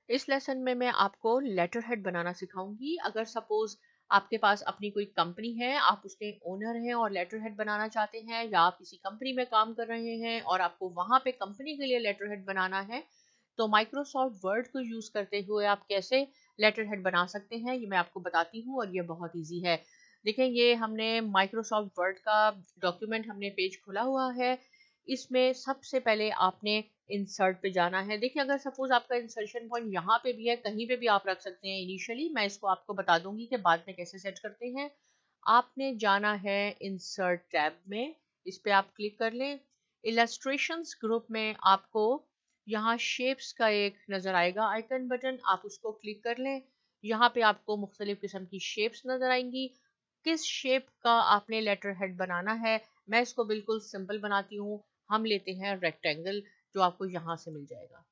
इस लेसन में मैं आपको लेटर हेड बनाना सिखाऊंगी। अगर सपोज आपके पास अपनी कोई कंपनी है, आप उसके ओनर हैं और लेटर हेड बनाना चाहते हैं, या आप किसी कंपनी में काम कर रहे हैं और आपको वहां पे कंपनी के लिए लेटर हेड बनाना है, तो माइक्रोसॉफ्ट वर्ड को यूज करते हुए आप कैसे लेटर हेड बना सकते हैं ये मैं आपको बताती हूँ, और ये बहुत ईजी है। देखें, ये हमने माइक्रोसॉफ्ट वर्ड का डॉक्यूमेंट हमने पेज खुला हुआ है। इसमें सबसे पहले आपने इंसर्ट पे जाना है। देखिए, अगर सपोज आपका इंसर्शन पॉइंट यहाँ पे भी है, कहीं पे भी आप रख सकते हैं इनिशियली, मैं इसको आपको बता दूंगी कि बाद में कैसे सेट करते हैं। आपने जाना है इंसर्ट टैब में, इस पे आप क्लिक कर लें। इलस्ट्रेशंस ग्रुप में आपको यहाँ शेप्स का एक नजर आएगा आइकन बटन, आप उसको क्लिक कर लें। यहाँ पे आपको मुख्तलिफ किस्म की शेप्स नजर आएंगी। किस शेप का आपने लेटर हेड बनाना है, मैं इसको बिल्कुल सिंपल बनाती हूँ। हम लेते हैं रेक्टेंगल, जो आपको यहाँ से मिल जाएगा।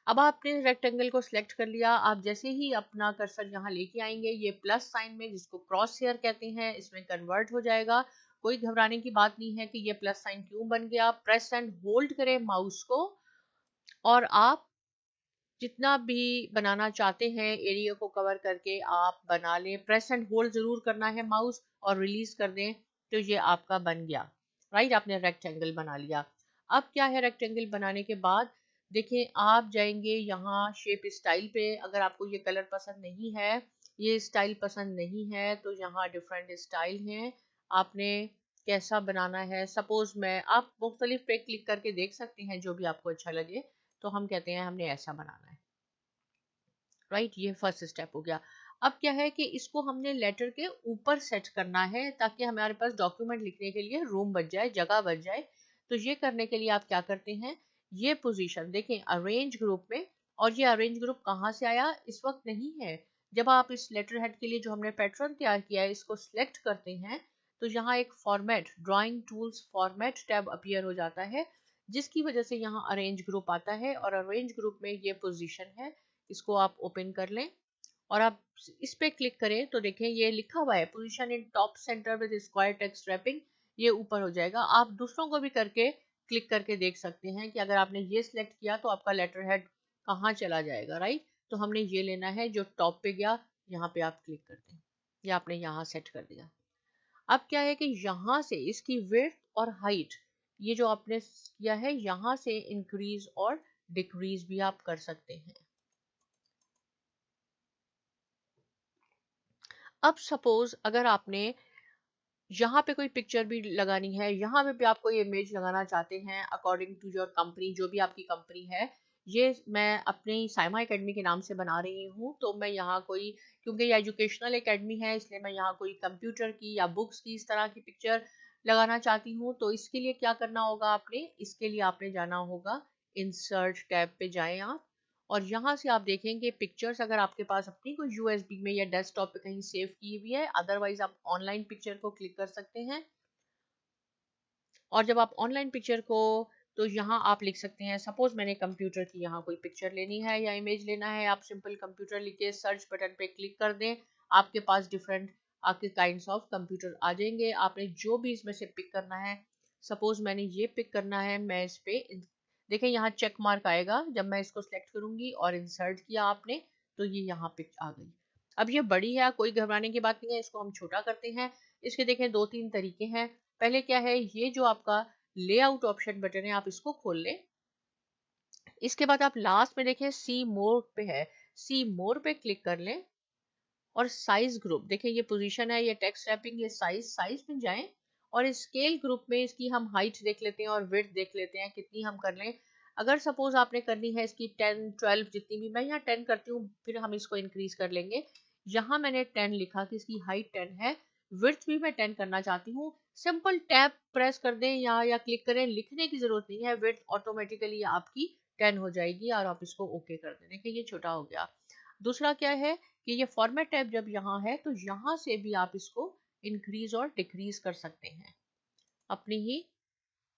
अब आपने रेक्टेंगल को सिलेक्ट कर लिया। आप जैसे ही अपना कर्सर यहाँ लेके आएंगे, ये प्लस साइन में, जिसको क्रॉस हेयर कहते हैं, इसमें कन्वर्ट हो जाएगा। कोई घबराने की बात नहीं है कि ये प्लस साइन क्यों बन गया। प्रेस एंड होल्ड करें माउस को, और आप जितना भी बनाना चाहते हैं एरिया को कवर करके आप बना लें। प्रेस एंड होल्ड जरूर करना है माउस, और रिलीज कर दें तो ये आपका बन गया। राइट, आपने रेक्टेंगल बना लिया। अब क्या है, रेक्टेंगल बनाने के बाद देखें, आप जाएंगे यहाँ शेप स्टाइल पे। अगर आपको ये कलर पसंद नहीं है, ये स्टाइल पसंद नहीं है, तो यहाँ डिफरेंट स्टाइल हैं, आपने कैसा बनाना है। सपोज मैं, आप मुख्तलिफ पे क्लिक करके देख सकते हैं जो भी आपको अच्छा लगे। तो हम कहते हैं हमने ऐसा बनाना है। राइट, ये फर्स्ट स्टेप हो गया। अब क्या है कि इसको हमने लेटर के ऊपर सेट करना है, ताकि हमारे पास डॉक्यूमेंट लिखने के लिए रूम बच जाए, जगह बच जाए। तो ये करने के लिए आप क्या करते हैं, ये पोजीशन देखें अरेंज ग्रुप में। और ये अरेंज ग्रुप कहाँ से आया, इस वक्त नहीं है। जब आप इस लेटर हेड के लिए जो हमने पैटर्न तैयार किया है, इसको सिलेक्ट करते हैं, तो यहाँ एक format, drawing tools format tab appear हो जाता है, जिसकी वजह से यहाँ अरेंज ग्रुप आता है। और अरेंज ग्रुप में ये पोजीशन है, इसको आप ओपन कर लें और आप इस पे क्लिक करें तो देखें ये लिखा हुआ है position in top centre with square text wrapping. ये ऊपर हो जाएगा। आप दूसरों को भी करके क्लिक करके देख सकते हैं कि अगर आपने ये सिलेक्ट किया तो आपका लेटर हेड कहाँ चला जाएगा। राइट, तो हमने ये लेना है जो टॉप पे गया, यहाँ पे आप क्लिक करते हैं, ये आपने यहाँ सेट कर दिया। अब क्या है कि यहाँ से इसकी विड्थ और हाइट, ये जो आपने किया है, यहाँ से इंक्रीज और डिक्रीज भी आप कर सकते हैं। अब सपोज अगर आपने यहाँ पे कोई पिक्चर भी लगानी है, यहाँ पे भी आप कोई इमेज लगाना चाहते हैं अकॉर्डिंग टू योर कंपनी, जो भी आपकी कंपनी है। ये मैं अपनी साइमा एकेडमी के नाम से बना रही हूँ, तो मैं यहाँ कोई, क्योंकि ये एजुकेशनल एकेडमी है, इसलिए मैं यहाँ कोई कंप्यूटर की या बुक्स की इस तरह की पिक्चर लगाना चाहती हूँ। तो इसके लिए क्या करना होगा, आपने इसके लिए आपने जाना होगा इंसर्ट टैब पे जाएं आप, और यहाँ से आप देखेंगे पिक्चर्स, अगर आपके पास अपनी कोई यूएसबी में या डेस्कटॉप पे कहीं सेव की हुई है, अदरवाइज आप ऑनलाइन पिक्चर को क्लिक कर सकते हैं। और जब आप ऑनलाइन पिक्चर को, तो यहाँ आप लिख सकते हैं, सपोज मैंने कंप्यूटर की यहाँ कोई पिक्चर लेनी है या इमेज लेना है, आप सिंपल कंप्यूटर लिख के सर्च बटन पे क्लिक कर दें, आपके पास डिफरेंट आपके काइंड्स ऑफ कंप्यूटर आ जाएंगे। आपने जो भी इसमें से पिक करना है, सपोज मैंने ये पिक करना है, मैं इस पे देखें यहाँ चेक मार्क आएगा जब मैं इसको सिलेक्ट करूंगी और इंसर्ट किया आपने, तो ये यहाँ पिक आ गई। अब ये बड़ी है, कोई घबराने की बात नहीं है, इसको हम छोटा करते हैं। इसके देखें दो तीन तरीके हैं। पहले क्या है, ये जो आपका लेआउट ऑप्शन बटन है, आप इसको खोल लें। इसके बाद आप लास्ट में देखें सी मोर पे है, सी मोर पे क्लिक कर लें। और साइज ग्रुप देखें, ये पोजीशन है, ये टेक्स्ट रैपिंग, ये साइज, साइज में जाएं और स्केल ग्रुप में इसकी हम हाइट देख लेते हैं और विड्थ देख लेते हैं कितनी हम कर लें। अगर सपोज आपने करनी है इसकी 10 12 जितनी भी, मैं यहाँ 10 करती हूँ, फिर हम इसको इंक्रीज कर लेंगे। यहाँ मैंने 10 लिखा कि इसकी हाइट 10 है, विड्थ भी मैं 10 करना चाहती हूँ। सिंपल टैब प्रेस कर दें या क्लिक करें, लिखने की जरूरत नहीं है, विड्थ ऑटोमेटिकली आपकी 10 हो जाएगी और आप इसको ओके कर दें। देखिए ये छोटा हो गया। दूसरा क्या है कि ये फॉर्मेट टैब जब यहाँ है, तो यहाँ से भी आप इसको इंक्रीज और डिक्रीज कर सकते हैं अपनी ही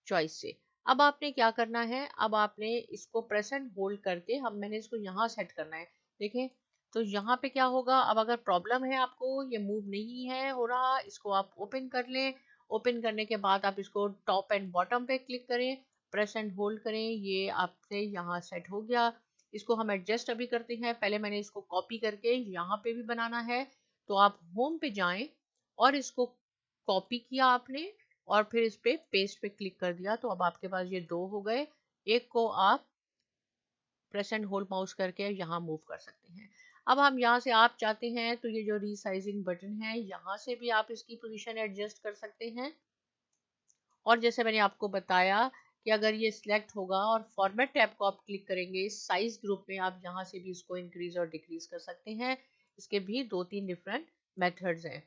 चॉइस से। अब आपने क्या करना है, अब आपने इसको प्रेस एंड होल्ड करके मैंने इसको यहाँ सेट करना है। देखें, तो यहाँ पे क्या होगा, अब अगर प्रॉब्लम है आपको, ये मूव नहीं है हो रहा, इसको आप ओपन कर लें। ओपन करने के बाद आप इसको टॉप एंड बॉटम पे क्लिक करें, प्रेस एंड होल्ड करें, ये आपसे यहाँ सेट हो गया। इसको हम एडजस्ट अभी करते हैं। पहले मैंने इसको कॉपी करके यहाँ पे भी बनाना है, तो आप होम पे जाएं और इसको कॉपी किया आपने और फिर इस पे पेस्ट पे क्लिक कर दिया, तो अब आपके पास ये दो हो गए। एक को आप प्रेस एंड होल्ड माउस करके यहाँ मूव कर सकते हैं। अब हम यहाँ से आप चाहते हैं तो ये जो रीसाइजिंग बटन है यहाँ से भी आप इसकी पोजीशन एडजस्ट कर सकते हैं। और जैसे मैंने आपको बताया कि अगर ये सिलेक्ट होगा और फॉर्मेट टैब को आप क्लिक करेंगे साइज ग्रुप में, आप यहाँ से भी इसको इंक्रीज और डिक्रीज कर सकते हैं। इसके भी 2-3 डिफरेंट मेथड्स हैं।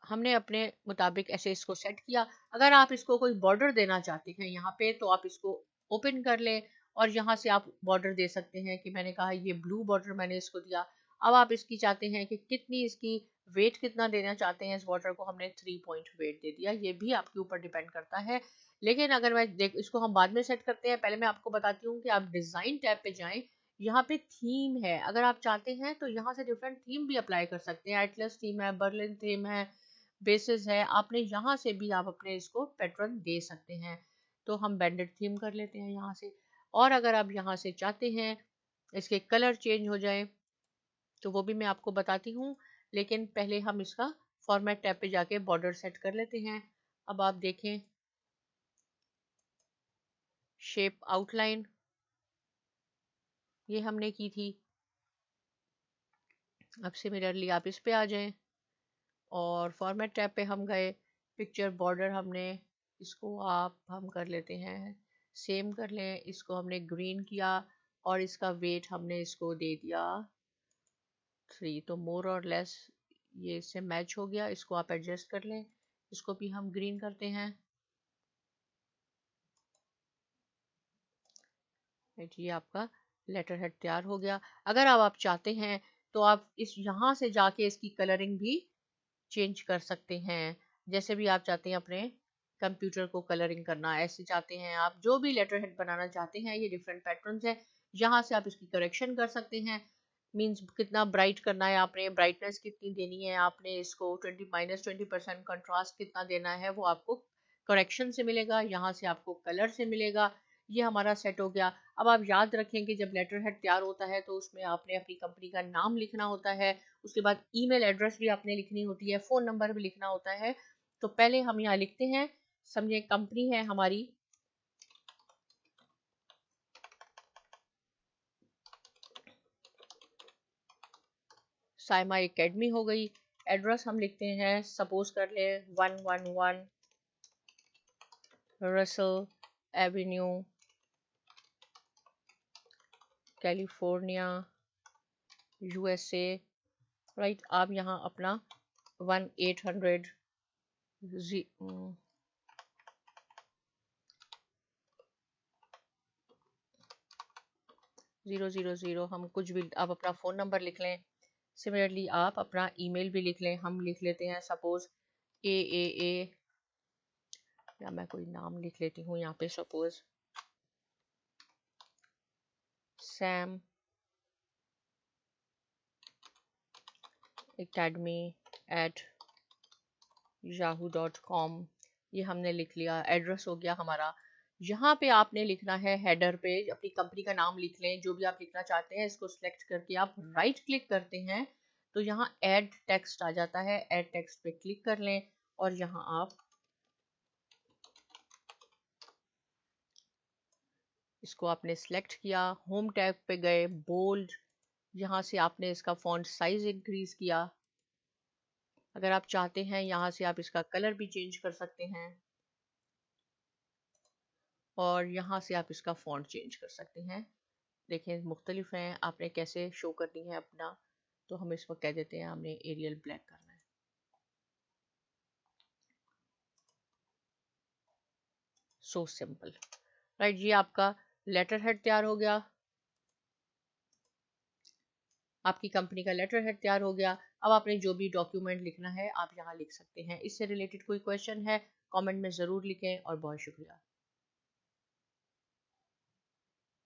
हमने अपने मुताबिक ऐसे इसको सेट किया। अगर आप इसको कोई बॉर्डर देना चाहते हैं यहाँ पे, तो आप इसको ओपन कर लें और यहाँ से आप बॉर्डर दे सकते हैं कि मैंने कहा ये ब्लू बॉर्डर मैंने इसको दिया। अब आप इसकी चाहते हैं कि कितनी इसकी वेट कितना देना चाहते हैं, इस बॉर्डर को हमने 3 पॉइंट वेट दे दिया। ये भी आपके ऊपर डिपेंड करता है। लेकिन अगर मैं देख इसको हम बाद में सेट करते हैं, पहले मैं आपको बताती हूँ कि आप डिज़ाइन टैब पे जाएं। यहाँ पे थीम है, अगर आप चाहते हैं तो यहाँ से डिफरेंट थीम भी अप्लाई कर सकते हैं। एटलस थीम है, बर्लिन थीम है, बेसिस है, आपने यहाँ से भी आप अपने इसको पैटर्न दे सकते हैं। तो हम बैंडेड थीम कर लेते हैं यहाँ से। और अगर आप यहाँ से चाहते हैं इसके कलर चेंज हो जाए तो वो भी मैं आपको बताती हूँ। लेकिन पहले हम इसका फॉर्मेट टैब पे जाके बॉर्डर सेट कर लेते हैं। अब आप देखें शेप आउटलाइन ये हमने की थी। अब सिमिलरली आप इस पे आ जाएं और फॉर्मेट टैब पे हम गए, पिक्चर बॉर्डर हमने इसको आप हम कर लेते हैं सेम कर लें। इसको हमने ग्रीन किया और इसका वेट हमने इसको दे दिया 3, तो मोर और लेस ये इससे मैच हो गया। इसको आप एडजस्ट कर लें, इसको भी हम ग्रीन करते हैं। ये आपका लेटर हेड तैयार हो गया। अगर आप चाहते हैं तो आप इस यहाँ से जाके इसकी कलरिंग भी चेंज कर सकते हैं। जैसे भी आप चाहते हैं अपने कंप्यूटर को कलरिंग करना, ऐसे चाहते हैं आप जो भी लेटर हेड बनाना चाहते हैं, ये डिफरेंट पैटर्न्स हैं। यहाँ से आप इसकी करेक्शन कर सकते हैं। मींस कितना ब्राइट करना है आपने, ब्राइटनेस कितनी देनी है आपने, इसको 20% कंट्रास्ट कितना देना है वो आपको करेक्शन से मिलेगा, यहाँ से आपको कलर से मिलेगा। ये हमारा सेट हो गया। अब आप याद रखें कि जब लेटर हेड तैयार होता है तो उसमें आपने अपनी कंपनी का नाम लिखना होता है, उसके बाद ईमेल एड्रेस भी आपने लिखनी होती है, फ़ोन नंबर भी लिखना होता है। तो पहले हम यहाँ लिखते हैं, समझे कंपनी है हमारी साइमा एकेडमी हो गई। एड्रेस हम लिखते हैं, सपोज कर ले 111 Russell Avenue California USA, right. आप यहाँ अपना 1800 000 हम कुछ भी आप अपना फ़ोन नंबर लिख लें। सिमिलरली आप अपना ईमेल भी लिख लें। हम लिख लेते हैं सपोज ए, या मैं कोई नाम लिख लेती हूँ यहाँ पे, सपोज सैम academy@yahoo.com। ये हमने लिख लिया, एड्रेस हो गया हमारा। यहाँ पे आपने लिखना है हेडर पे अपनी कंपनी का नाम लिख लें, जो भी आप लिखना चाहते हैं। इसको सिलेक्ट करके आप राइट क्लिक करते हैं तो यहाँ ऐड टेक्स्ट आ जाता है, ऐड टेक्स्ट पे क्लिक कर लें और यहाँ आप इसको आपने सिलेक्ट किया, होम टैब पे गए, बोल्ड, यहाँ से आपने इसका फॉन्ट साइज इंक्रीज किया। अगर आप चाहते हैं यहाँ से आप इसका कलर भी चेंज कर सकते हैं और यहाँ से आप इसका फॉन्ट चेंज कर सकते हैं। देखें मुख्तलिफ हैं, आपने कैसे शो करनी है अपना। तो हम इस वक्त कह देते हैं हमने एरियल ब्लैक करना है। So simple, right. ये आपका लेटर हेड तैयार हो गया, आपकी कंपनी का लेटर हेड तैयार हो गया। अब आपने जो भी डॉक्यूमेंट लिखना है आप यहाँ लिख सकते हैं। इससे रिलेटेड कोई क्वेश्चन है कमेंट में ज़रूर लिखें और बहुत शुक्रिया।